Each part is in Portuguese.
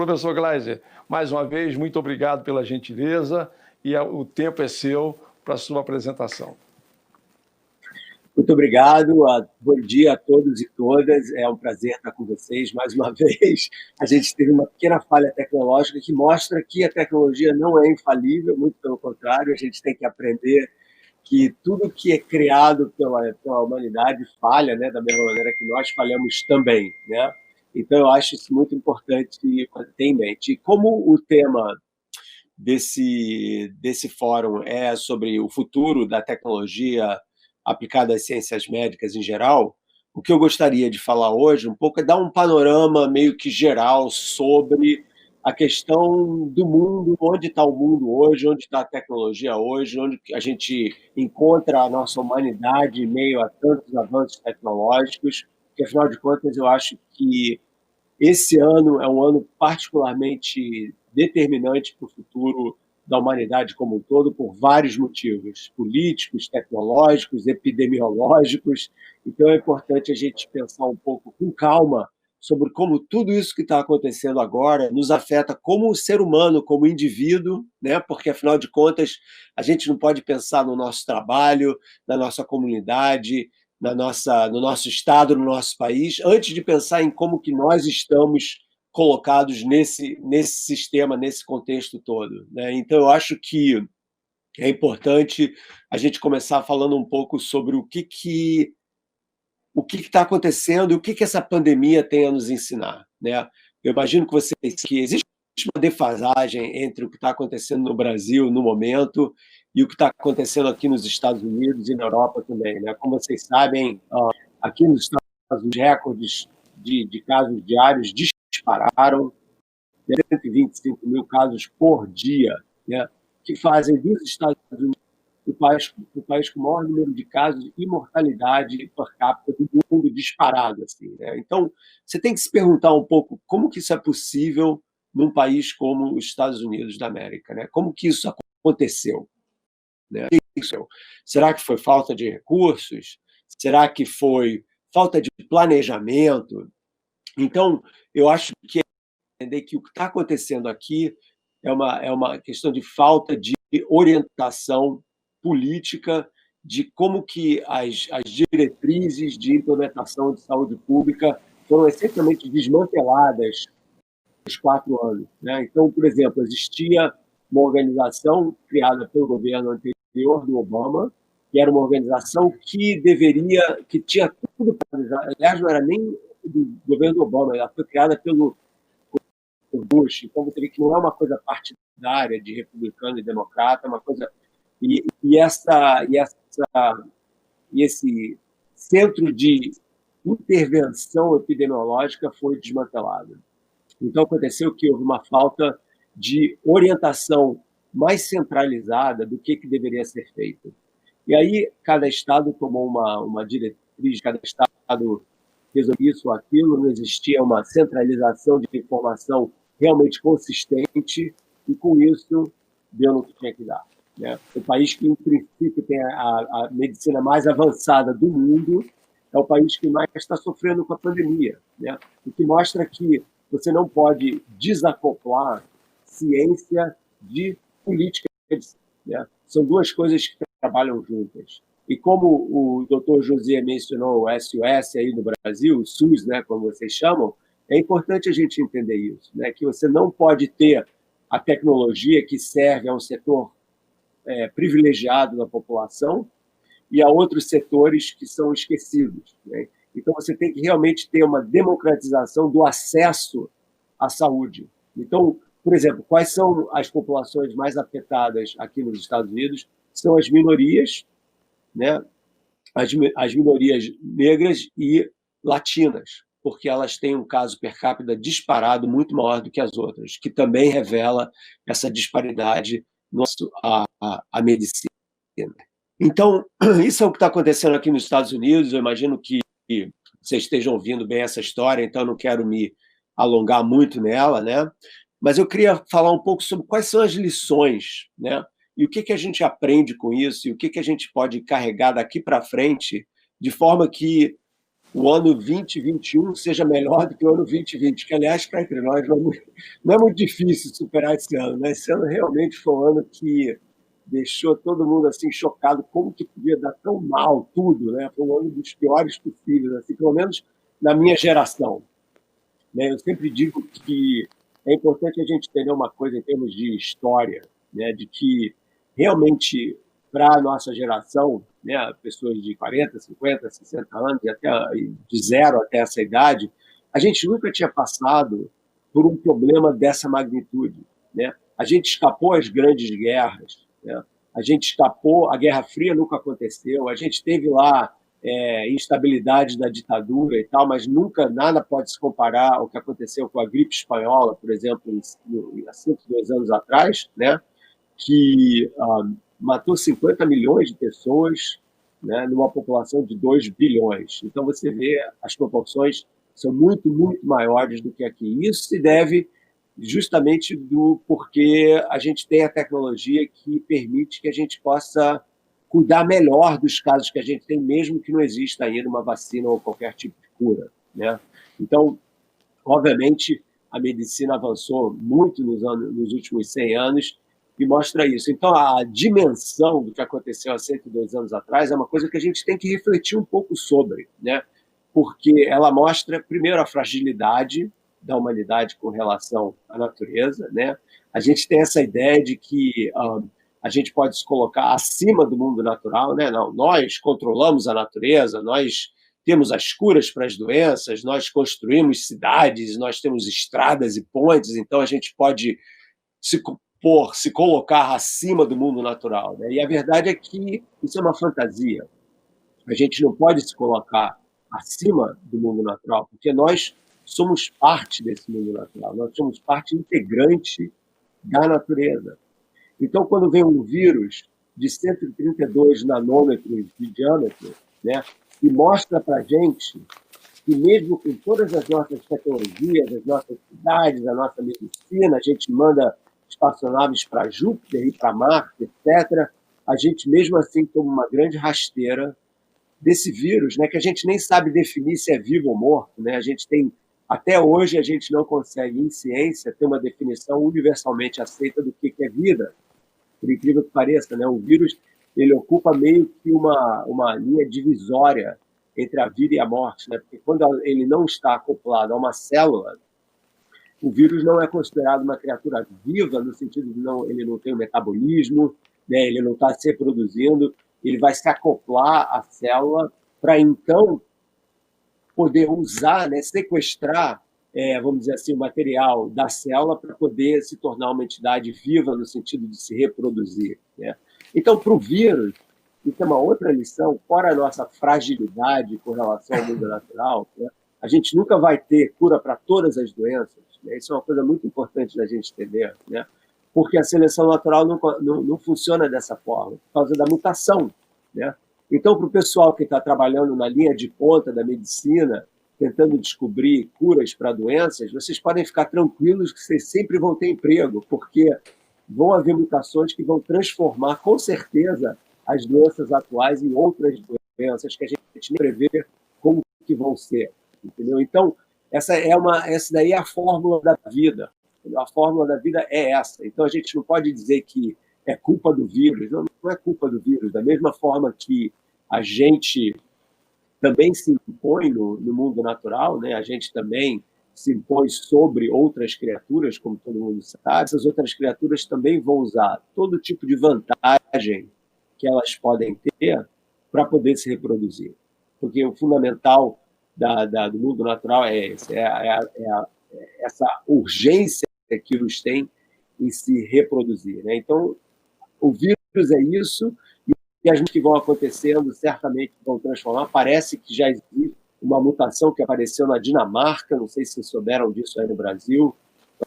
Professor Gleiser, mais uma vez, muito obrigado pela gentileza e o tempo é seu para a sua apresentação. Muito obrigado, bom dia a todos e todas, é um prazer estar com vocês mais uma vez. A gente teve uma pequena falha tecnológica que mostra que a tecnologia não é infalível, muito pelo contrário, a gente tem que aprender que tudo que é criado pela humanidade falha, né, da mesma maneira que nós falhamos também, né? Então eu acho isso muito importante ter em mente. E como o tema desse fórum é sobre o futuro da tecnologia aplicada às ciências médicas em geral, o que eu gostaria de falar hoje um pouco é dar um panorama meio que geral sobre a questão do mundo, onde está o mundo hoje, onde está a tecnologia hoje, onde a gente encontra a nossa humanidade em meio a tantos avanços tecnológicos, porque, afinal de contas, eu acho que esse ano é um ano particularmente determinante para o futuro da humanidade como um todo, por vários motivos, políticos, tecnológicos, epidemiológicos. Então é importante a gente pensar um pouco com calma sobre como tudo isso que está acontecendo agora nos afeta como ser humano, como indivíduo, né? Porque, afinal de contas, a gente não pode pensar no nosso trabalho, na nossa comunidade, no nosso estado, no nosso país, antes de pensar em como que nós estamos colocados nesse sistema, nesse contexto todo, né? Então, eu acho que é importante a gente começar falando um pouco sobre o que está acontecendo e o que essa pandemia tem a nos ensinar, né? Eu imagino que existe uma defasagem entre o que está acontecendo no Brasil no momento e o que está acontecendo aqui nos Estados Unidos e na Europa também, né? Como vocês sabem, aqui nos Estados Unidos, os recordes de casos diários dispararam, 125 mil casos por dia, né? Que fazem dos Estados Unidos o país com o maior número de casos e mortalidade per capita do mundo disparado. Assim, né? Então, você tem que se perguntar um pouco como que isso é possível num país como os Estados Unidos da América, né? Como que isso aconteceu? Né? Será que foi falta de recursos? Será que foi falta de planejamento? Então, eu acho que entender que o que está acontecendo aqui é uma questão de falta de orientação política de como que as diretrizes de implementação de saúde pública foram essencialmente desmanteladas nos 4 anos. Né? Então, por exemplo, existia uma organização criada pelo governo anterior do Obama, que era uma organização que tinha tudo para realizar. Aliás, não era nem do governo do Obama, ela foi criada pelo Bush. Então, você vê que não é uma coisa partidária de republicano e democrata, é uma coisa. E esse centro de intervenção epidemiológica foi desmantelado. Então, aconteceu que houve uma falta de orientação mais centralizada do que deveria ser feito. E aí, cada estado tomou uma diretriz, cada estado resolveu isso ou aquilo, não existia uma centralização de informação realmente consistente, e com isso deu no que tinha que dar. Né? O país que, em princípio, tem a medicina mais avançada do mundo é o país que mais está sofrendo com a pandemia, né? O que mostra que você não pode desacoplar ciência de política, né? São duas coisas que trabalham juntas. E como o doutor José mencionou o SUS aí no Brasil, o SUS, né, como vocês chamam, é importante a gente entender isso, né, que você não pode ter a tecnologia que serve a um setor privilegiado da população e a outros setores que são esquecidos. Né? Então, você tem que realmente ter uma democratização do acesso à saúde. Então, por exemplo, quais são as populações mais afetadas aqui nos Estados Unidos? São as minorias, né? As minorias negras e latinas, porque elas têm um caso per capita disparado muito maior do que as outras, que também revela essa disparidade à medicina. Então, isso é o que está acontecendo aqui nos Estados Unidos. Eu imagino que vocês estejam ouvindo bem essa história, então não quero me alongar muito nela, né? Mas eu queria falar um pouco sobre quais são as lições, né? E o que a gente aprende com isso, e o que a gente pode carregar daqui para frente, de forma que o ano 2021 seja melhor do que o ano 2020, que, aliás, cá entre nós, não é muito difícil superar esse ano, né? Esse ano realmente foi um ano que deixou todo mundo assim chocado, como que podia dar tão mal tudo, né? Foi um ano dos piores possíveis, assim, pelo menos na minha geração, né? Eu sempre digo que é importante a gente entender uma coisa em termos de história, né? De que realmente para a nossa geração, né? Pessoas de 40, 50, 60 anos, e até de zero até essa idade, a gente nunca tinha passado por um problema dessa magnitude, né? A gente escapou às grandes guerras, né? A gente escapou, a Guerra Fria nunca aconteceu, a gente teve lá instabilidade da ditadura e tal, mas nunca nada pode se comparar ao que aconteceu com a gripe espanhola, por exemplo, há 102 anos atrás, né? Que matou 50 milhões de pessoas, né, numa população de 2 bilhões. Então você vê as proporções são muito, muito maiores do que aqui. Isso se deve justamente do porque a gente tem a tecnologia que permite que a gente possa cuidar melhor dos casos que a gente tem, mesmo que não exista ainda uma vacina ou qualquer tipo de cura, né? Então, obviamente, a medicina avançou muito nos últimos 100 anos e mostra isso. Então, a dimensão do que aconteceu há 102 anos atrás é uma coisa que a gente tem que refletir um pouco sobre, né? Porque ela mostra, primeiro, a fragilidade da humanidade com relação à natureza, né? A gente tem essa ideia de que a gente pode se colocar acima do mundo natural, né? Não, nós controlamos a natureza, nós temos as curas para as doenças, nós construímos cidades, nós temos estradas e pontes, então a gente pode se colocar acima do mundo natural, né? E a verdade é que isso é uma fantasia. A gente não pode se colocar acima do mundo natural, porque nós somos parte desse mundo natural, nós somos parte integrante da natureza. Então, quando vem um vírus de 132 nanômetros de diâmetro, né, e mostra para a gente que mesmo com todas as nossas tecnologias, as nossas cidades, a nossa medicina, a gente manda espaçonaves para Júpiter e para Marte, etc., a gente mesmo assim toma uma grande rasteira desse vírus, né, que a gente nem sabe definir se é vivo ou morto, né? A gente tem até hoje a gente não consegue em ciência ter uma definição universalmente aceita do que é vida. Por incrível que pareça, né? O vírus ele ocupa meio que uma linha divisória entre a vida e a morte, né? Porque quando ele não está acoplado a uma célula, o vírus não é considerado uma criatura viva no sentido de ele não tem um metabolismo, né? Ele não está se reproduzindo, ele vai se acoplar à célula para então poder usar, né, sequestrar, vamos dizer assim, o material da célula para poder se tornar uma entidade viva no sentido de se reproduzir, né? Então, para o vírus, isso é uma outra lição, fora a nossa fragilidade com relação ao mundo natural, né? A gente nunca vai ter cura para todas as doenças, né? Isso é uma coisa muito importante da gente entender, né? Porque a seleção natural não funciona dessa forma, por causa da mutação, né? Então, para o pessoal que está trabalhando na linha de ponta da medicina, tentando descobrir curas para doenças, vocês podem ficar tranquilos que vocês sempre vão ter emprego, porque vão haver mutações que vão transformar, com certeza, as doenças atuais em outras doenças que a gente nem prevê como que vão ser, entendeu? Então, essa daí é a fórmula da vida. A fórmula da vida é essa. Então, a gente não pode dizer que é culpa do vírus. Não é culpa do vírus. Da mesma forma que a gente também se impõe no mundo natural, né? A gente também se impõe sobre outras criaturas, como todo mundo sabe. Essas outras criaturas também vão usar todo tipo de vantagem que elas podem ter para poder se reproduzir. Porque o fundamental do mundo natural é esse, essa urgência que eles têm em se reproduzir, né? Então, o vírus é isso, e as que vão acontecendo certamente vão transformar. Parece que já existe uma mutação que apareceu na Dinamarca, não sei se vocês souberam disso aí no Brasil,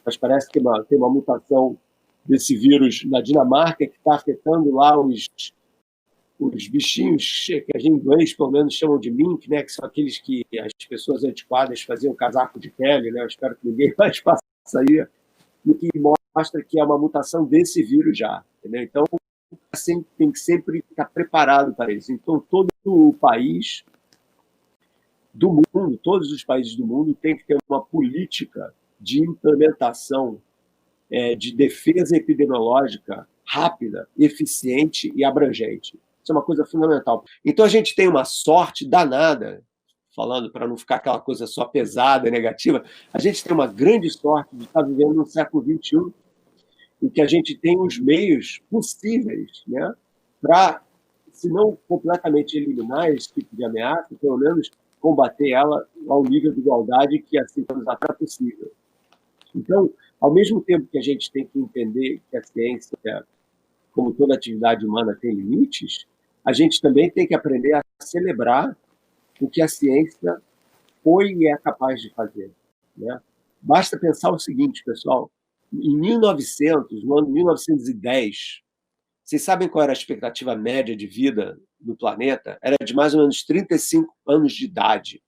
mas parece que tem uma mutação desse vírus na Dinamarca que está afetando lá os bichinhos, que a gente em inglês pelo menos chamam de mink, né, que são aqueles que as pessoas antiquadas faziam casaco de pele, né? Eu espero que ninguém mais faça aí, e que mostra que é uma mutação desse vírus já, entendeu? Então, tem que sempre estar preparado para isso. Então, todo o país do mundo, todos os países do mundo têm que ter uma política de implementação de defesa epidemiológica rápida, eficiente e abrangente. Isso é uma coisa fundamental. Então, a gente tem uma sorte danada, falando para não ficar aquela coisa só pesada e negativa, a gente tem uma grande sorte de estar vivendo no século XXI, em que a gente tem os meios possíveis, né, para, se não completamente eliminar esse tipo de ameaça, pelo menos combater ela ao nível de igualdade que há 5 anos atrás é possível. Então, ao mesmo tempo que a gente tem que entender que a ciência, como toda atividade humana, tem limites, a gente também tem que aprender a celebrar o que a ciência foi e é capaz de fazer, né? Basta pensar o seguinte, pessoal, em 1900, no ano 1910, vocês sabem qual era a expectativa média de vida no planeta? Era de mais ou menos 35 anos de idade.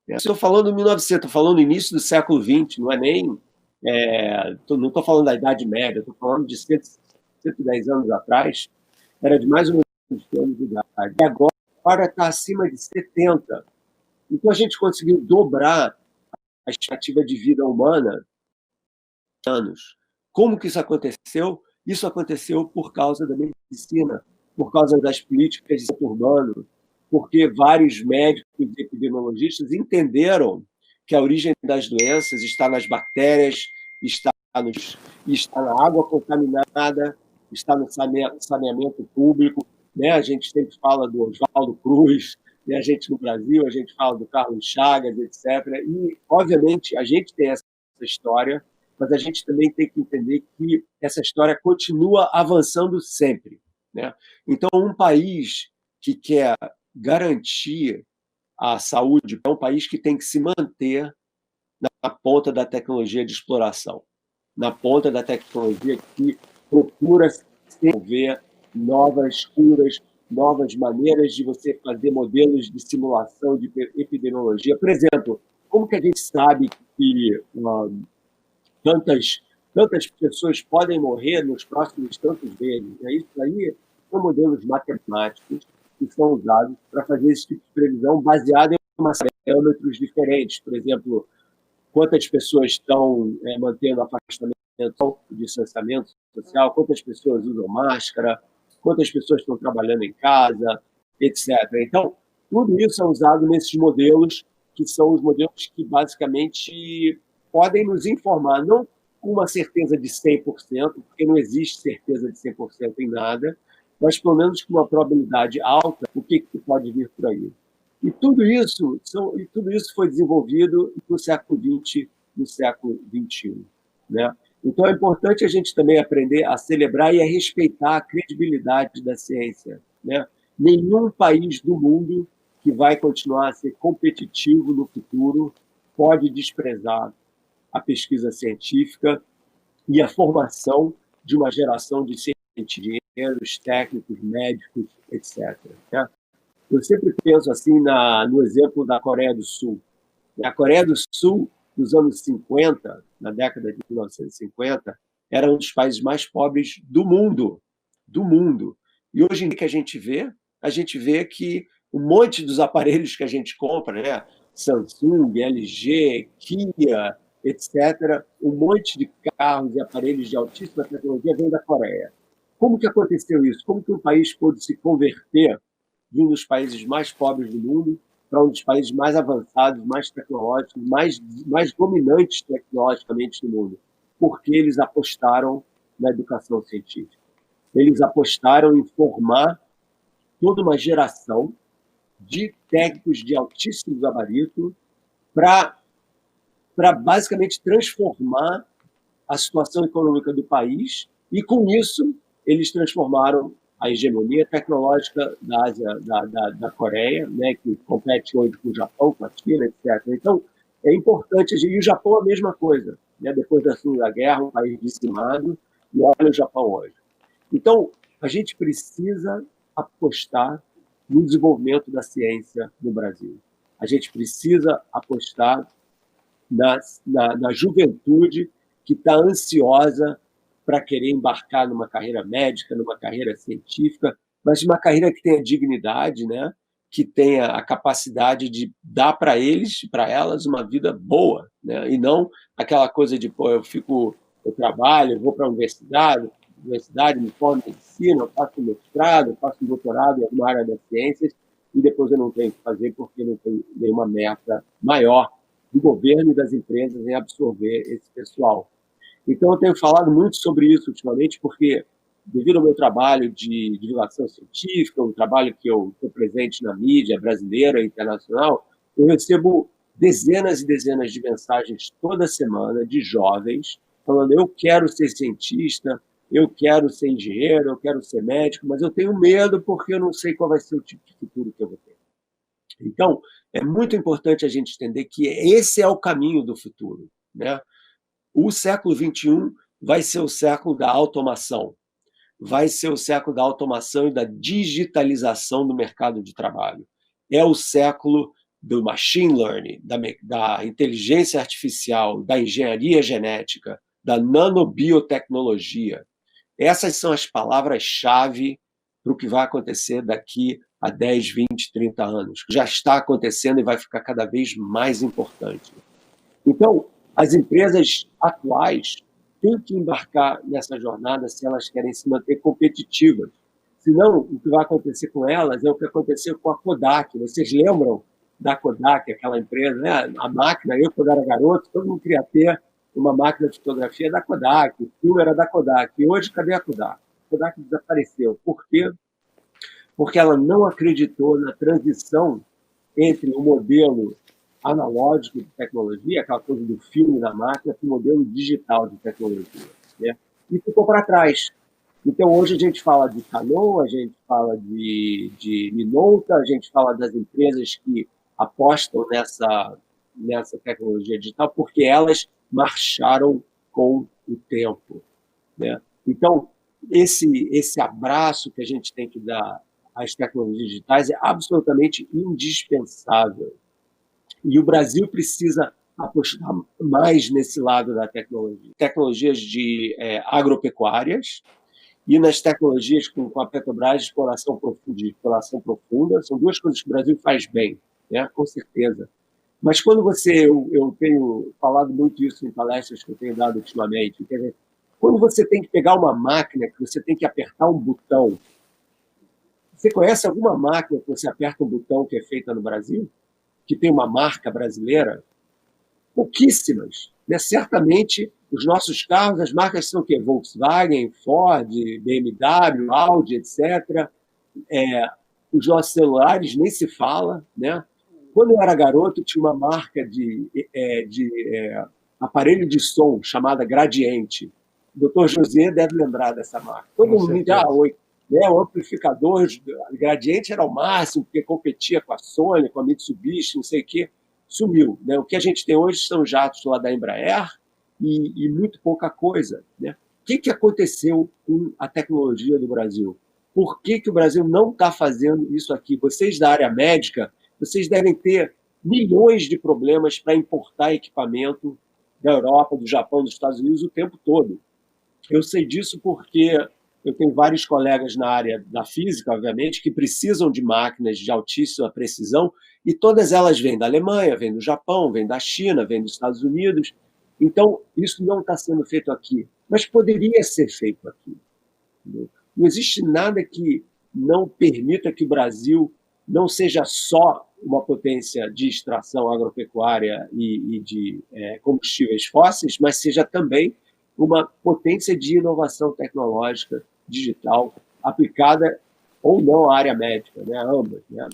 Estou falando de 1900, estou falando do início do século XX, não é nem... não estou falando da Idade Média, estou falando de 110 anos atrás, era de mais ou menos 20 anos de idade. E agora está acima de 70. Então, a gente conseguiu dobrar a expectativa de vida humana em anos. Como que isso aconteceu? Isso aconteceu por causa da medicina, por causa das políticas de setor urbano, porque vários médicos e epidemiologistas entenderam que a origem das doenças está nas bactérias, está na água contaminada, está no saneamento público, né? A gente sempre fala do Oswaldo Cruz, né? A gente no Brasil, a gente fala do Carlos Chagas, etc. E, obviamente, a gente tem essa história, mas a gente também tem que entender que essa história continua avançando sempre, né? Então, um país que quer garantir a saúde é um país que tem que se manter na ponta da tecnologia de exploração, na ponta da tecnologia que procura desenvolver novas curas, novas maneiras de você fazer modelos de simulação de epidemiologia. Por exemplo, como que a gente sabe que tantas pessoas podem morrer nos próximos tantos meses? Isso aí são modelos matemáticos que são usados para fazer esse tipo de previsão baseado em parâmetros diferentes. Por exemplo, quantas pessoas estão mantendo afastamento, distanciamento social, quantas pessoas usam máscara, quantas pessoas estão trabalhando em casa, etc. Então, tudo isso é usado nesses modelos, que são os modelos que basicamente podem nos informar, não com uma certeza de 100%, porque não existe certeza de 100% em nada, mas pelo menos com uma probabilidade alta, o que pode vir por aí. E tudo isso foi desenvolvido no século XX, no século XXI, né? Então, é importante a gente também aprender a celebrar e a respeitar a credibilidade da ciência, né? Nenhum país do mundo que vai continuar a ser competitivo no futuro pode desprezar a pesquisa científica e a formação de uma geração de cientistas, técnicos, médicos, etc. Né? Eu sempre penso assim no exemplo da Coreia do Sul. A Coreia do Sul, nos anos 50, na década de 1950, era um dos países mais pobres do mundo. Do mundo. E hoje em dia que a gente vê que um monte dos aparelhos que a gente compra, né? Samsung, LG, Kia, etc., um monte de carros e aparelhos de altíssima tecnologia vem da Coreia. Como que aconteceu isso? Como que um país pôde se converter de um dos países mais pobres do mundo para um dos países mais avançados, mais tecnológicos, mais dominantes tecnologicamente no mundo? Porque eles apostaram na educação científica. Eles apostaram em formar toda uma geração de técnicos de altíssimo gabarito para basicamente transformar a situação econômica do país e, com isso, eles transformaram a hegemonia tecnológica da Ásia, da Coreia, né, que compete hoje com o Japão, com a China, etc. Então, é importante, e o Japão a mesma coisa, né, depois da Segunda Guerra, um país dizimado, e olha o Japão hoje. Então, a gente precisa apostar no desenvolvimento da ciência no Brasil. A gente precisa apostar na juventude que está ansiosa para querer embarcar numa carreira médica, numa carreira científica, mas uma carreira que tenha dignidade, né? que tenha a capacidade de dar para eles e para elas uma vida boa, né? E não aquela coisa de, pô, eu trabalho, eu vou para a universidade, me formo em medicina, eu faço um mestrado, eu faço um doutorado em alguma área das ciências e depois eu não tenho o que fazer porque não tenho nenhuma meta maior do governo e das empresas em absorver esse pessoal. Então, eu tenho falado muito sobre isso ultimamente, porque, devido ao meu trabalho de divulgação científica, um trabalho que eu estou presente na mídia brasileira e internacional, eu recebo dezenas e dezenas de mensagens toda semana de jovens falando: eu quero ser cientista, eu quero ser engenheiro, eu quero ser médico, mas eu tenho medo porque eu não sei qual vai ser o tipo de futuro que eu vou ter. Então, é muito importante a gente entender que esse é o caminho do futuro, né? O século XXI vai ser o século da automação, vai ser o século da automação e da digitalização do mercado de trabalho. É o século do machine learning, da inteligência artificial, da engenharia genética, da nanobiotecnologia. Essas são as palavras-chave para o que vai acontecer daqui a 10, 20, 30 anos. Já está acontecendo e vai ficar cada vez mais importante. Então, as empresas atuais têm que embarcar nessa jornada se elas querem se manter competitivas. Senão, o que vai acontecer com elas é o que aconteceu com a Kodak. Vocês lembram da Kodak, aquela empresa, né? A máquina, eu quando era garoto, todo mundo queria ter uma máquina de fotografia da Kodak, o filme era da Kodak. E hoje, cadê a Kodak? A Kodak desapareceu. Por quê? Porque ela não acreditou na transição entre o modelo analógico de tecnologia, aquela coisa do filme na máquina, para o modelo digital de tecnologia, né? E ficou para trás. Então, hoje a gente fala de Canon, a gente fala de Minolta, a gente fala das empresas que apostam nessa tecnologia digital porque elas marcharam com o tempo, né? Então, esse abraço que a gente tem que dar às tecnologias digitais é absolutamente indispensável. E o Brasil precisa apostar mais nesse lado da tecnologia. Tecnologias de agropecuárias e nas tecnologias com a Petrobras de exploração profunda. São duas coisas que o Brasil faz bem, né? Com certeza. Mas quando eu tenho falado muito isso em palestras que eu tenho dado ultimamente, quer dizer, quando você tem que pegar uma máquina, que você tem que apertar um botão, você conhece alguma máquina que você aperta um botão que é feita no Brasil? Que tem uma marca brasileira? Pouquíssimas, né? Certamente, os nossos carros, as marcas são o quê? Volkswagen, Ford, BMW, Audi, etc. Os nossos celulares nem se fala, né? Quando eu era garoto, tinha uma marca de aparelho de som chamada Gradiente. O Dr. José deve lembrar dessa marca. Todo mundo já, né? O amplificador Gradiente era o máximo, porque competia com a Sony, com a Mitsubishi, não sei o quê. Sumiu, né? O que a gente tem hoje são jatos lá da Embraer e muito pouca coisa, né? O que aconteceu com a tecnologia do Brasil? Por que o Brasil não está fazendo isso aqui? Vocês da área médica, vocês devem ter milhões de problemas para importar equipamento da Europa, do Japão, dos Estados Unidos o tempo todo. Eu sei disso porque eu tenho vários colegas na área da física, obviamente, que precisam de máquinas de altíssima precisão e todas elas vêm da Alemanha, vêm do Japão, vêm da China, vêm dos Estados Unidos. Então, isso não está sendo feito aqui, mas poderia ser feito aqui. Não existe nada que não permita que o Brasil não seja só uma potência de extração agropecuária e de combustíveis fósseis, mas seja também uma potência de inovação tecnológica digital aplicada ou não à área médica, né? Ambas, né?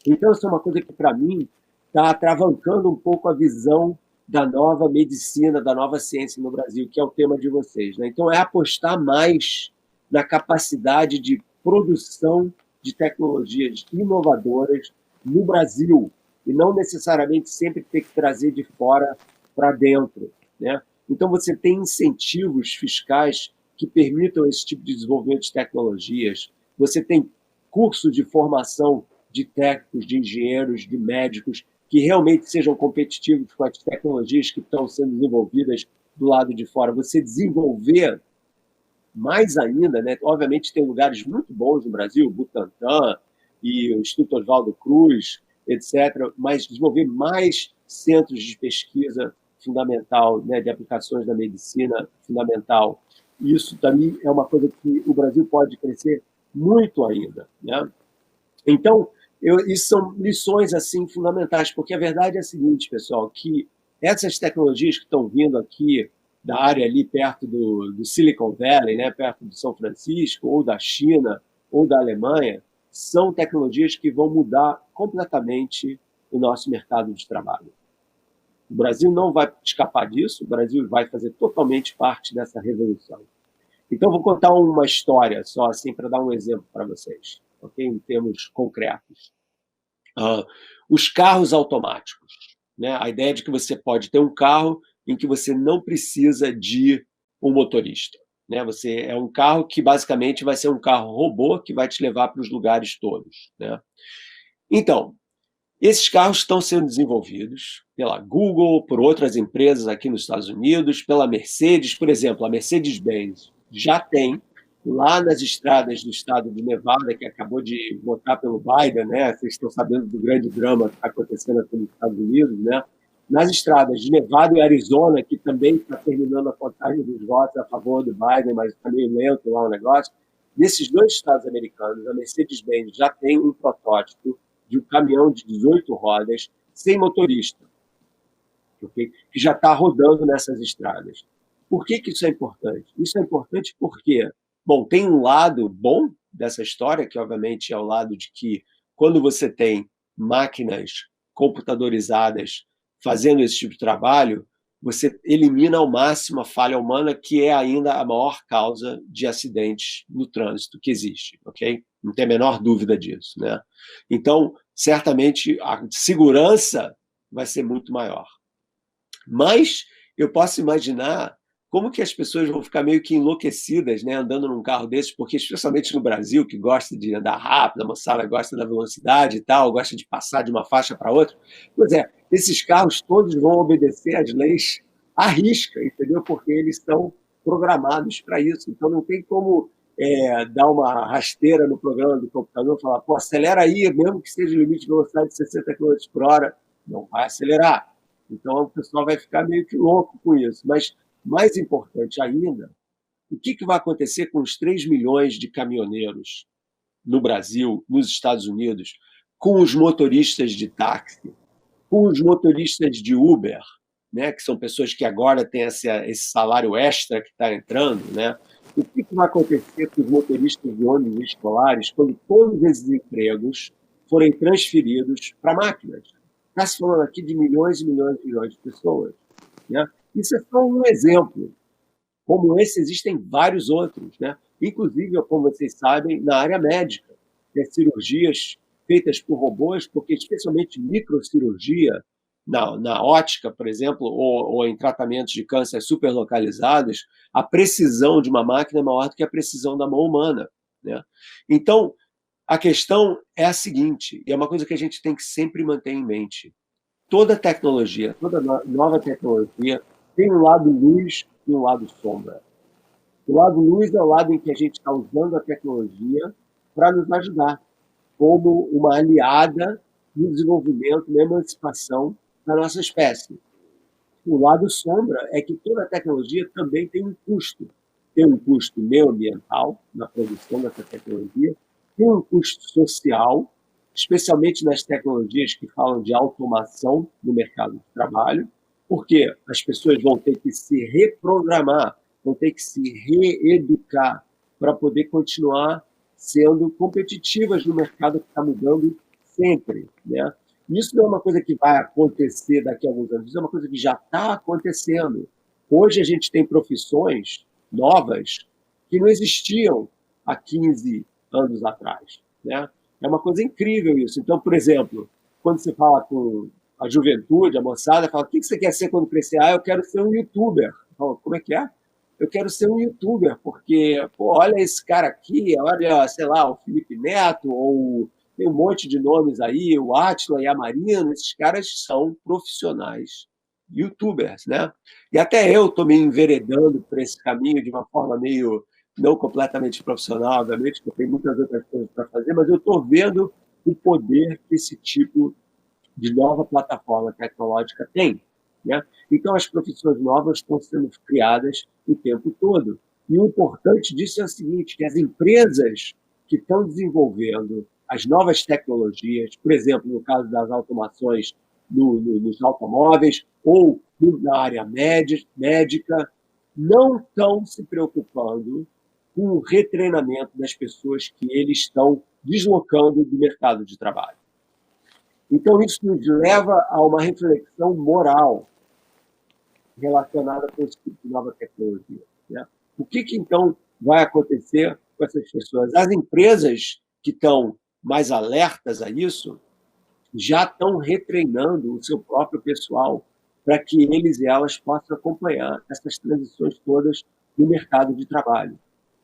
Então, isso é uma coisa que, para mim, está atravancando um pouco a visão da nova medicina, da nova ciência no Brasil, que é o tema de vocês, né? Então, é apostar mais na capacidade de produção de tecnologias inovadoras no Brasil e não necessariamente sempre ter que trazer de fora para dentro, né? Então, você tem incentivos fiscais que permitam esse tipo de desenvolvimento de tecnologias. Você tem curso de formação de técnicos, de engenheiros, de médicos, que realmente sejam competitivos com as tecnologias que estão sendo desenvolvidas do lado de fora. Você desenvolver mais ainda, né? Obviamente tem lugares muito bons no Brasil, Butantan, e o Instituto Oswaldo Cruz, etc., mas desenvolver mais centros de pesquisa fundamental, né, de aplicações da medicina fundamental. Isso também é uma coisa que o Brasil pode crescer muito ainda, né? Então, isso são lições assim fundamentais, porque a verdade é a seguinte, pessoal, que essas tecnologias que estão vindo aqui da área ali perto do Silicon Valley, né, perto de São Francisco, ou da China, ou da Alemanha, são tecnologias que vão mudar completamente o nosso mercado de trabalho. O Brasil não vai escapar disso, o Brasil vai fazer totalmente parte dessa revolução. Então, vou contar uma história só assim para dar um exemplo para vocês, ok? Em termos concretos. Os carros automáticos, né? A ideia de que você pode ter um carro em que você não precisa de um motorista, né? Você é um carro que basicamente vai ser um carro robô que vai te levar para os lugares todos, né? Então, esses carros estão sendo desenvolvidos pela Google, por outras empresas aqui nos Estados Unidos, pela Mercedes, por exemplo, a Mercedes-Benz já tem lá nas estradas do estado de Nevada, que acabou de votar pelo Biden, né? Vocês estão sabendo do grande drama que está acontecendo aqui nos Estados Unidos, né? Nas estradas de Nevada e Arizona, que também está terminando a contagem dos votos a favor do Biden, mas está meio lento lá o negócio. Nesses dois estados americanos, a Mercedes-Benz já tem um protótipo de um caminhão de 18 rodas sem motorista, okay? Que já está rodando nessas estradas. Por que isso é importante? Isso é importante porque, bom, tem um lado bom dessa história, que obviamente é o lado de que quando você tem máquinas computadorizadas fazendo esse tipo de trabalho, você elimina ao máximo a falha humana, que é ainda a maior causa de acidentes no trânsito que existe, ok? Não tem a menor dúvida disso, né? Então, certamente, a segurança vai ser muito maior. Mas eu posso imaginar como que as pessoas vão ficar meio que enlouquecidas, né, andando num carro desses, porque especialmente no Brasil, que gosta de andar rápido, a moçada gosta da velocidade e tal, gosta de passar de uma faixa para outra. Pois é, esses carros todos vão obedecer às leis à risca, entendeu? Porque eles estão programados para isso. Então não tem como dar uma rasteira no programa do computador e falar, pô, acelera aí, mesmo que seja o limite de velocidade de 60 km por hora, não vai acelerar. Então o pessoal vai ficar meio que louco com isso. Mas mais importante ainda, o que vai acontecer com os 3 milhões de caminhoneiros no Brasil, nos Estados Unidos, com os motoristas de táxi, com os motoristas de Uber, né, que são pessoas que agora têm esse salário extra que está entrando, né? O que vai acontecer com os motoristas de ônibus escolares quando todos esses empregos forem transferidos para máquinas? Está se falando aqui de milhões e milhões e milhões de pessoas, né? Isso é só um exemplo. Como esse, existem vários outros, né? Inclusive, como vocês sabem, na área médica, né? Cirurgias feitas por robôs, porque especialmente microcirurgia, na ótica, por exemplo, ou em tratamentos de câncer superlocalizados, a precisão de uma máquina é maior do que a precisão da mão humana, né? Então, a questão é a seguinte, e é uma coisa que a gente tem que sempre manter em mente. Toda tecnologia, toda nova tecnologia tem um lado luz e um lado sombra. O lado luz é o lado em que a gente está usando a tecnologia para nos ajudar, como uma aliada no desenvolvimento, na emancipação da nossa espécie. O lado sombra é que toda tecnologia também tem um custo. Tem um custo meioambiental na produção dessa tecnologia, tem um custo social, especialmente nas tecnologias que falam de automação no mercado de trabalho, porque as pessoas vão ter que se reprogramar, vão ter que se reeducar para poder continuar sendo competitivas no mercado que está mudando sempre, né? Isso não é uma coisa que vai acontecer daqui a alguns anos, isso é uma coisa que já está acontecendo. Hoje a gente tem profissões novas que não existiam há 15 anos atrás, né? É uma coisa incrível isso. Então, por exemplo, quando você fala com a juventude, a moçada, fala, o que você quer ser quando crescer? Ah, eu quero ser um youtuber. Falo, como é que é? Eu quero ser um youtuber, porque, pô, olha esse cara aqui, olha, sei lá, o Felipe Neto, ou tem um monte de nomes aí, o Átila e a Marina, esses caras são profissionais youtubers, né? E até eu estou me enveredando por esse caminho de uma forma meio não completamente profissional, obviamente, porque tem muitas outras coisas para fazer, mas eu estou vendo o poder que esse tipo de nova plataforma tecnológica tem, né? Então, as profissões novas estão sendo criadas o tempo todo. E o importante disso é o seguinte, que as empresas que estão desenvolvendo as novas tecnologias, por exemplo, no caso das automações nos automóveis ou na área médica, não estão se preocupando com o retreinamento das pessoas que eles estão deslocando do mercado de trabalho. Então, isso nos leva a uma reflexão moral relacionada com esse tipo de nova tecnologia, né? O que então vai acontecer com essas pessoas? As empresas que estão mais alertas a isso já estão retreinando o seu próprio pessoal para que eles e elas possam acompanhar essas transições todas no mercado de trabalho,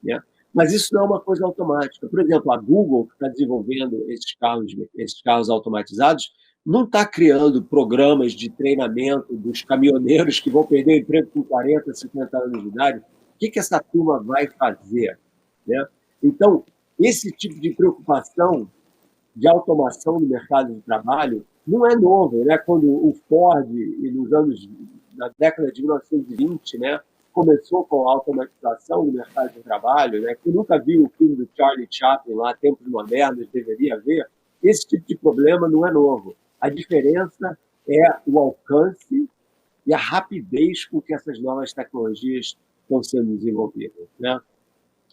né? Mas isso não é uma coisa automática. Por exemplo, a Google, que está desenvolvendo esses carros automatizados, não está criando programas de treinamento dos caminhoneiros que vão perder o emprego com 40, 50 anos de idade. O que essa turma vai fazer, né? Então, esse tipo de preocupação de automação no mercado de trabalho não é novo, né? Quando o Ford, na década de 1920, né, começou com a automatização no mercado de trabalho, né? Quem nunca viu o filme do Charlie Chaplin lá, Tempos Modernos, deveria ver. Esse tipo de problema não é novo. A diferença é o alcance e a rapidez com que essas novas tecnologias estão sendo desenvolvidas, né?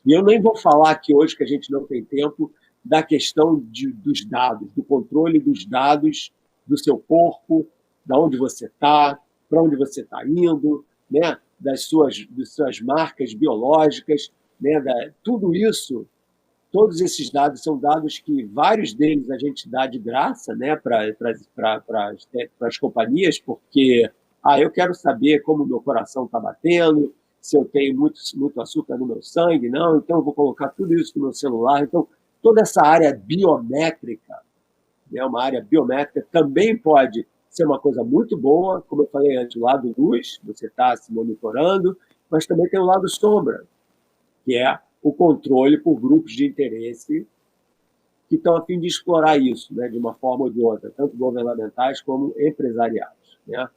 E eu nem vou falar aqui hoje, que a gente não tem tempo, da questão dos dados, do controle dos dados do seu corpo, de onde você está, para onde você está indo, né? das suas marcas biológicas, né? Tudo isso, todos esses dados são dados que vários deles a gente dá de graça, né? para as companhias, porque eu quero saber como o meu coração está batendo, se eu tenho muito açúcar no meu sangue, não, então eu vou colocar tudo isso no meu celular. Então, toda essa área biométrica, né, uma área biométrica, também pode ser uma coisa muito boa, como eu falei antes, o lado luz, você está se monitorando, mas também tem o lado sombra, que é o controle por grupos de interesse que estão a fim de explorar isso, né, de uma forma ou de outra, tanto governamentais como empresariais, né?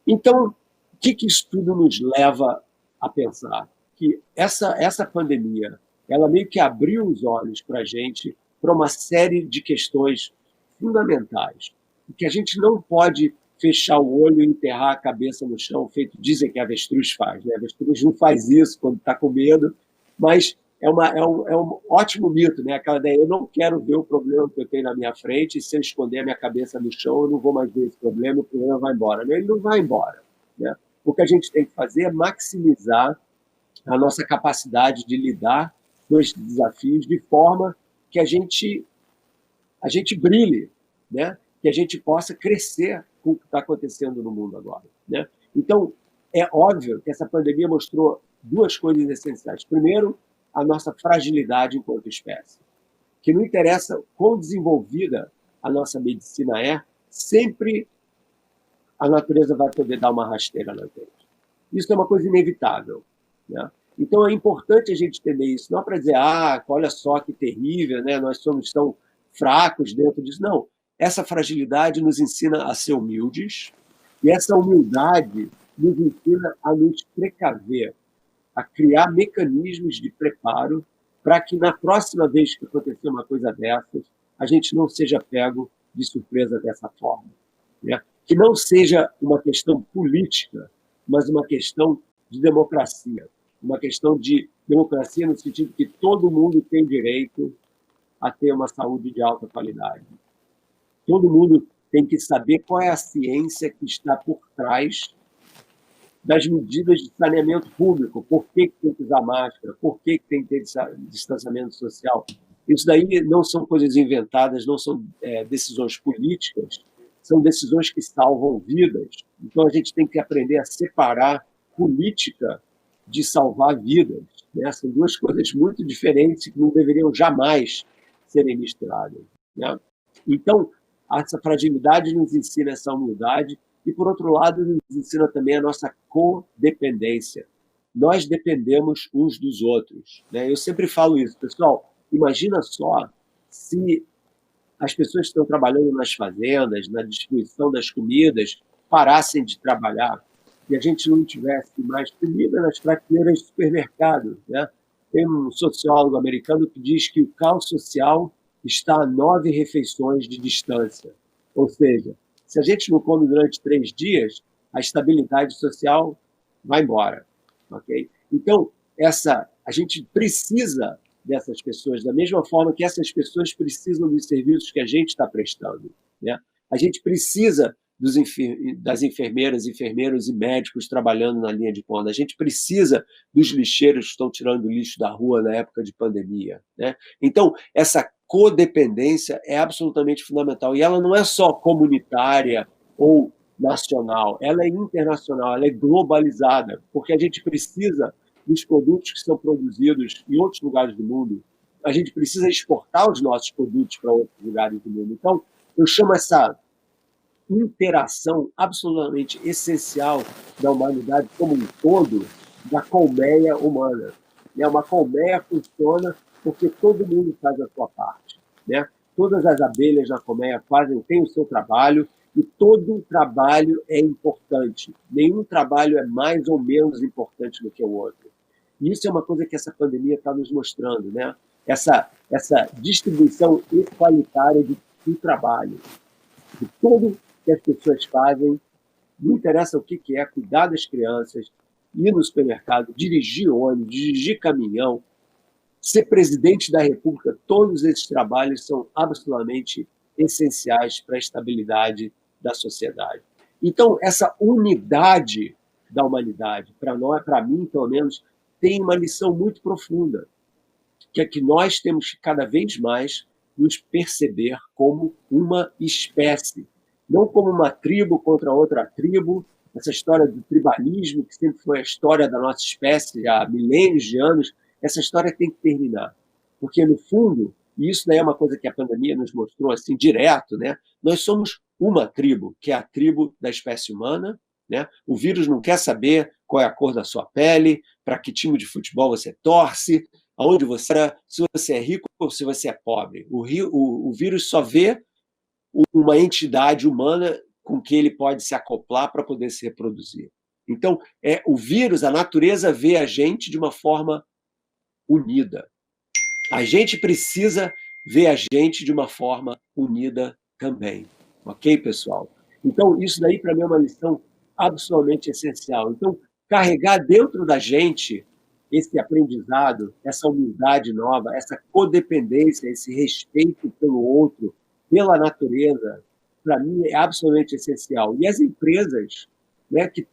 Então, o que isso tudo nos leva a pensar? Que essa pandemia, ela meio que abriu os olhos para a gente para uma série de questões fundamentais, que a gente não pode fechar o olho e enterrar a cabeça no chão, feito dizem que a avestruz faz, né? A avestruz não faz isso quando está com medo, mas é um ótimo mito, né? Aquela ideia, eu não quero ver o problema que eu tenho na minha frente, e se eu esconder a minha cabeça no chão, eu não vou mais ver esse problema, o problema vai embora. Ele não vai embora, né? O que a gente tem que fazer é maximizar a nossa capacidade de lidar com esses desafios de forma que a gente brilhe, né? Que a gente possa crescer com o que está acontecendo no mundo agora, né? Então, é óbvio que essa pandemia mostrou duas coisas essenciais. Primeiro, a nossa fragilidade enquanto espécie, que não interessa quão desenvolvida a nossa medicina é, sempre a natureza vai poder dar uma rasteira na gente. Isso é uma coisa inevitável, né? Então é importante a gente entender isso, não para dizer, olha só que terrível, né? Nós somos tão fracos dentro disso. Não, essa fragilidade nos ensina a ser humildes, e essa humildade nos ensina a nos precaver, a criar mecanismos de preparo para que na próxima vez que acontecer uma coisa dessas, a gente não seja pego de surpresa dessa forma, né? Que não seja uma questão política, mas uma questão de democracia. Uma questão de democracia no sentido que todo mundo tem direito a ter uma saúde de alta qualidade. Todo mundo tem que saber qual é a ciência que está por trás das medidas de saneamento público, por que tem que usar máscara, por que tem que ter distanciamento social. Isso daí não são coisas inventadas, não são decisões políticas, são decisões que salvam vidas. Então, a gente tem que aprender a separar política de salvar vidas, né? São duas coisas muito diferentes que não deveriam jamais serem misturadas, né? Então, essa fragilidade nos ensina essa humildade e, por outro lado, nos ensina também a nossa codependência. Nós dependemos uns dos outros, né? Eu sempre falo isso, pessoal, imagina só se as pessoas que estão trabalhando nas fazendas, na distribuição das comidas, parassem de trabalhar e a gente não tivesse mais comida nas prateleiras do supermercado, né? Tem um sociólogo americano que diz que o caos social está a 9 refeições de distância. Ou seja, se a gente não come durante 3 dias, a estabilidade social vai embora. Okay? Então, a gente precisa dessas pessoas, da mesma forma que essas pessoas precisam dos serviços que a gente está prestando. Né? A gente precisa das enfermeiras, enfermeiros e médicos trabalhando na linha de ponta. A gente precisa dos lixeiros que estão tirando o lixo da rua na época de pandemia. Né? Então, essa codependência é absolutamente fundamental. E ela não é só comunitária ou nacional, ela é internacional, ela é globalizada, porque a gente precisa dos produtos que são produzidos em outros lugares do mundo. A gente precisa exportar os nossos produtos para outros lugares do mundo. Então, eu chamo essa interação absolutamente essencial da humanidade como um todo, da colmeia humana. Uma colmeia funciona porque todo mundo faz a sua parte. Né? Todas as abelhas na colmeia têm o seu trabalho, e todo trabalho é importante. Nenhum trabalho é mais ou menos importante do que o outro. E isso é uma coisa que essa pandemia está nos mostrando, né? Essa distribuição igualitária do trabalho. De tudo que as pessoas fazem, não interessa o que é, cuidar das crianças, ir no supermercado, dirigir ônibus, dirigir caminhão, ser presidente da República, todos esses trabalhos são absolutamente essenciais para a estabilidade da sociedade. Então, essa unidade da humanidade, para mim, pelo menos, tem uma lição muito profunda, que é que nós temos que cada vez mais nos perceber como uma espécie, não como uma tribo contra outra tribo, essa história do tribalismo, que sempre foi a história da nossa espécie há milênios de anos, essa história tem que terminar. Porque, no fundo, e isso daí é uma coisa que a pandemia nos mostrou assim direto, né? Nós somos uma tribo, que é a tribo da espécie humana. Né? O vírus não quer saber qual é a cor da sua pele, para que time de futebol você torce, aonde você é, se você é rico ou se você é pobre. O vírus só vê uma entidade humana com que ele pode se acoplar para poder se reproduzir. Então, o vírus, a natureza vê a gente de uma forma unida. A gente precisa ver a gente de uma forma unida também. Ok, pessoal? Então, isso daí para mim é uma lição absolutamente essencial. Então, carregar dentro da gente esse aprendizado, essa humildade nova, essa codependência, esse respeito pelo outro, pela natureza, para mim é absolutamente essencial. E as empresas, né, que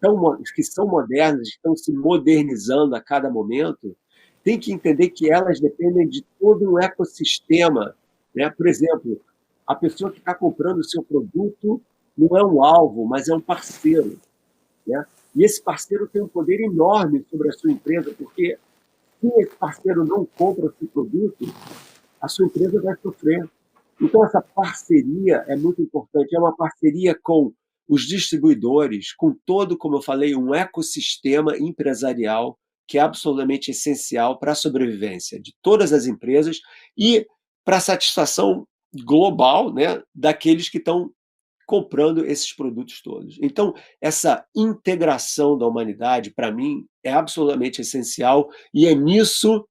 são modernas, estão se modernizando a cada momento, tem que entender que elas dependem de todo um ecossistema. Né? Por exemplo, a pessoa que está comprando o seu produto não é um alvo, mas é um parceiro. Né? E esse parceiro tem um poder enorme sobre a sua empresa, porque se esse parceiro não compra o seu produto, a sua empresa vai sofrer. Então, essa parceria é muito importante. É uma parceria com os distribuidores, com todo, como eu falei, um ecossistema empresarial que é absolutamente essencial para a sobrevivência de todas as empresas e para a satisfação global, né, daqueles que estão comprando esses produtos todos. Então, essa integração da humanidade, para mim, é absolutamente essencial e é nisso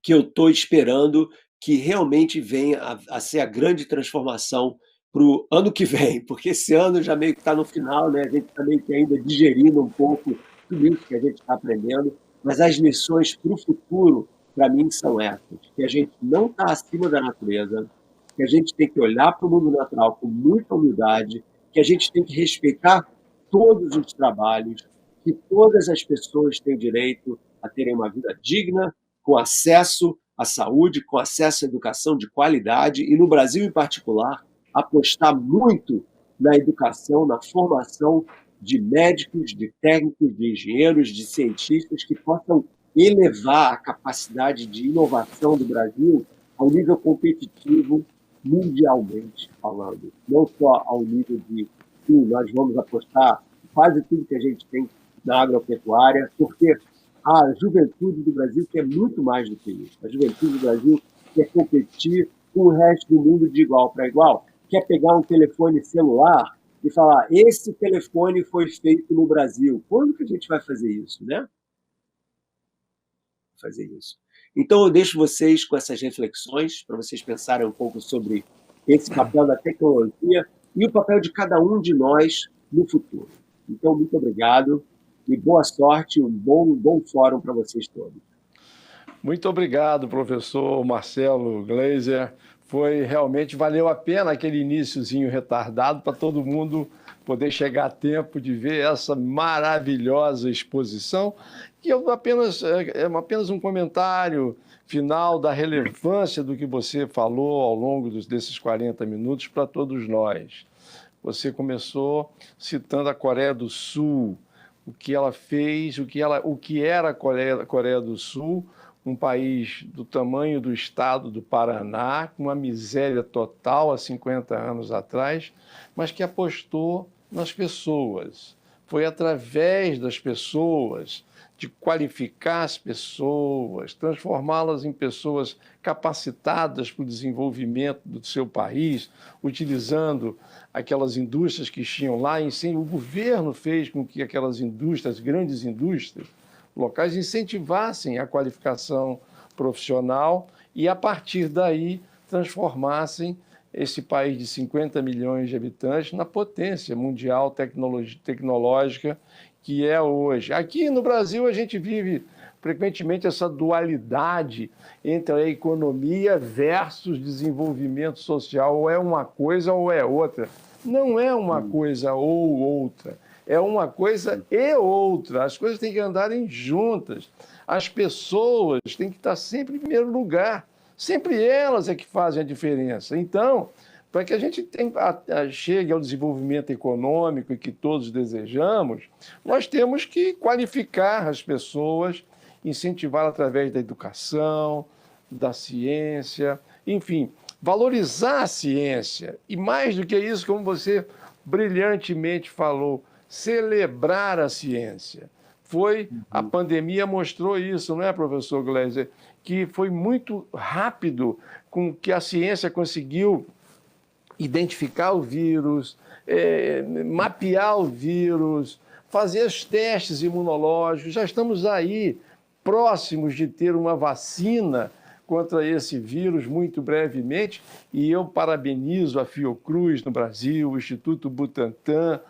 que eu estou esperando que realmente venha a ser a grande transformação para o ano que vem, porque esse ano já meio que está no final, né? A gente está meio que ainda digerindo um pouco tudo isso que a gente está aprendendo, mas as lições para o futuro, para mim, são essas, que a gente não está acima da natureza, que a gente tem que olhar para o mundo natural com muita humildade, que a gente tem que respeitar todos os trabalhos, que todas as pessoas têm direito a terem uma vida digna, com acesso à saúde, com acesso à educação de qualidade, e no Brasil em particular, apostar muito na educação, na formação de médicos, de técnicos, de engenheiros, de cientistas que possam elevar a capacidade de inovação do Brasil ao nível competitivo mundialmente falando, não só ao nível de sim, nós vamos apostar quase tudo que a gente tem na agropecuária, porque a juventude do Brasil quer muito mais do que isso. A juventude do Brasil quer competir com o resto do mundo de igual para igual? Quer pegar um telefone celular e falar, esse telefone foi feito no Brasil. Quando que a gente vai fazer isso, né? Fazer isso. Então, eu deixo vocês com essas reflexões, para vocês pensarem um pouco sobre esse papel da tecnologia e o papel de cada um de nós no futuro. Então, muito obrigado e boa sorte, um bom fórum para vocês todos. Muito obrigado, professor Marcelo Gleiser. Realmente valeu a pena aquele iniciozinho retardado para todo mundo poder chegar a tempo de ver essa maravilhosa exposição, que é apenas um comentário final da relevância do que você falou ao longo desses 40 minutos para todos nós. Você começou citando a Coreia do Sul, o que ela fez, o que era a Coreia do Sul, um país do tamanho do estado do Paraná, com uma miséria total há 50 anos atrás, mas que apostou nas pessoas. Foi através das pessoas, de qualificar as pessoas, transformá-las em pessoas capacitadas para o desenvolvimento do seu país, utilizando aquelas indústrias que tinham lá. O governo fez com que aquelas indústrias, grandes indústrias, locais, incentivassem a qualificação profissional e, a partir daí, transformassem esse país de 50 milhões de habitantes na potência mundial tecnológica que é hoje. Aqui no Brasil, a gente vive frequentemente essa dualidade entre a economia versus desenvolvimento social. Ou é uma coisa ou é outra. Não é uma coisa ou outra. É uma coisa e outra. As coisas têm que andarem juntas. As pessoas têm que estar sempre em primeiro lugar. Sempre elas é que fazem a diferença. Então, para que a gente chegue ao desenvolvimento econômico que todos desejamos, nós temos que qualificar as pessoas, incentivar através da educação, da ciência, enfim, valorizar a ciência. E mais do que isso, como você brilhantemente falou, celebrar a ciência. A pandemia mostrou isso, não é, professor Gleiser? Que foi muito rápido com que a ciência conseguiu identificar o vírus, mapear o vírus, fazer os testes imunológicos. Já estamos aí próximos de ter uma vacina contra esse vírus muito brevemente, e eu parabenizo a Fiocruz no Brasil, o Instituto Butantan,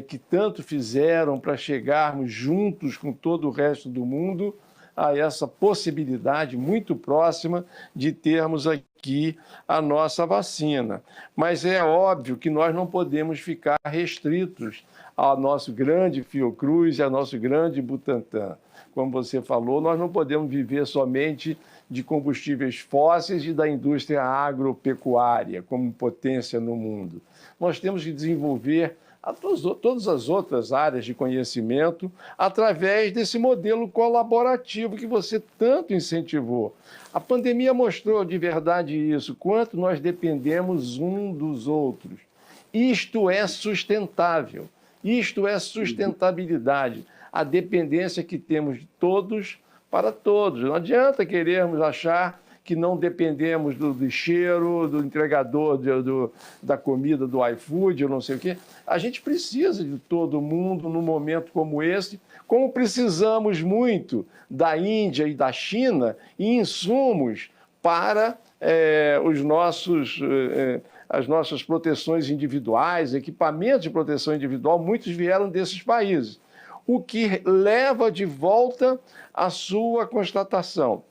que tanto fizeram para chegarmos juntos com todo o resto do mundo a essa possibilidade muito próxima de termos aqui a nossa vacina. Mas é óbvio que nós não podemos ficar restritos ao nosso grande Fiocruz e ao nosso grande Butantan. Como você falou, nós não podemos viver somente de combustíveis fósseis e da indústria agropecuária como potência no mundo. Nós temos que desenvolver todas as outras áreas de conhecimento através desse modelo colaborativo que você tanto incentivou. A pandemia mostrou de verdade isso, quanto nós dependemos um dos outros. Isto é sustentável, isto é sustentabilidade, a dependência que temos de todos para todos. Não adianta querermos achar que não dependemos do lixeiro, do entregador da comida, do iFood, ou não sei o quê. A gente precisa de todo mundo num momento como esse, como precisamos muito da Índia e da China em insumos para as nossas proteções individuais, equipamentos de proteção individual, muitos vieram desses países, o que leva de volta a sua constatação.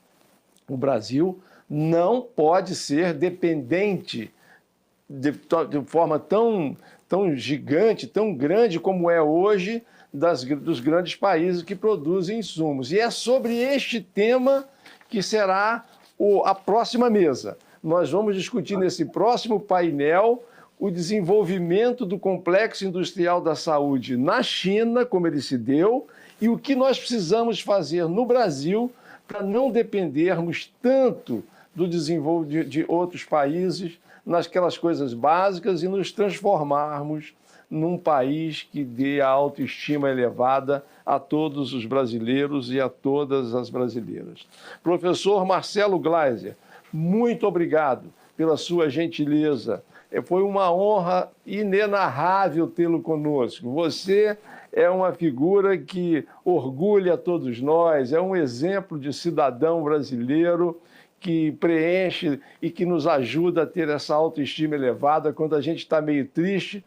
O Brasil não pode ser dependente de forma tão gigante, tão grande como é hoje, dos grandes países que produzem insumos. E é sobre este tema que será a próxima mesa. Nós vamos discutir nesse próximo painel o desenvolvimento do complexo industrial da saúde na China, como ele se deu, e o que nós precisamos fazer no Brasil para não dependermos tanto do desenvolvimento de outros países nasquelas coisas básicas e nos transformarmos num país que dê a autoestima elevada a todos os brasileiros e a todas as brasileiras. Professor Marcelo Gleiser, muito obrigado pela sua gentileza. Foi uma honra inenarrável tê-lo conosco. Você é uma figura que orgulha todos nós, é um exemplo de cidadão brasileiro que preenche e que nos ajuda a ter essa autoestima elevada. Quando a gente está meio triste,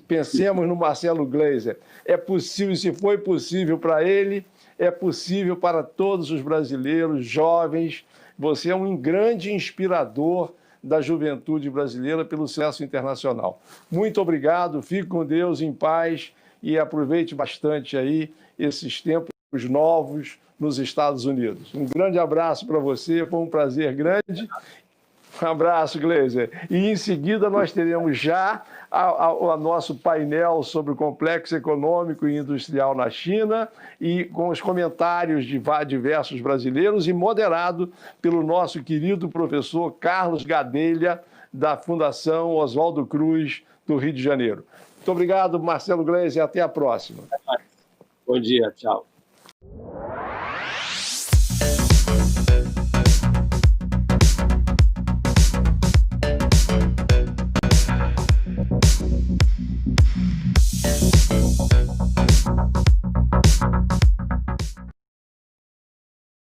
pensemos no Marcelo Gleiser. É possível, se foi possível para ele, é possível para todos os brasileiros, jovens. Você é um grande inspirador da juventude brasileira pelo sucesso internacional. Muito obrigado, fique com Deus, em paz, e aproveite bastante aí esses tempos novos nos Estados Unidos. Um grande abraço para você, foi um prazer grande. Um abraço, Gleiser. E em seguida nós teremos já o nosso painel sobre o complexo econômico e industrial na China, e com os comentários de diversos brasileiros, e moderado pelo nosso querido professor Carlos Gadelha, da Fundação Oswaldo Cruz, do Rio de Janeiro. Muito obrigado, Marcelo Gleiser, e até a próxima. Bom dia, tchau.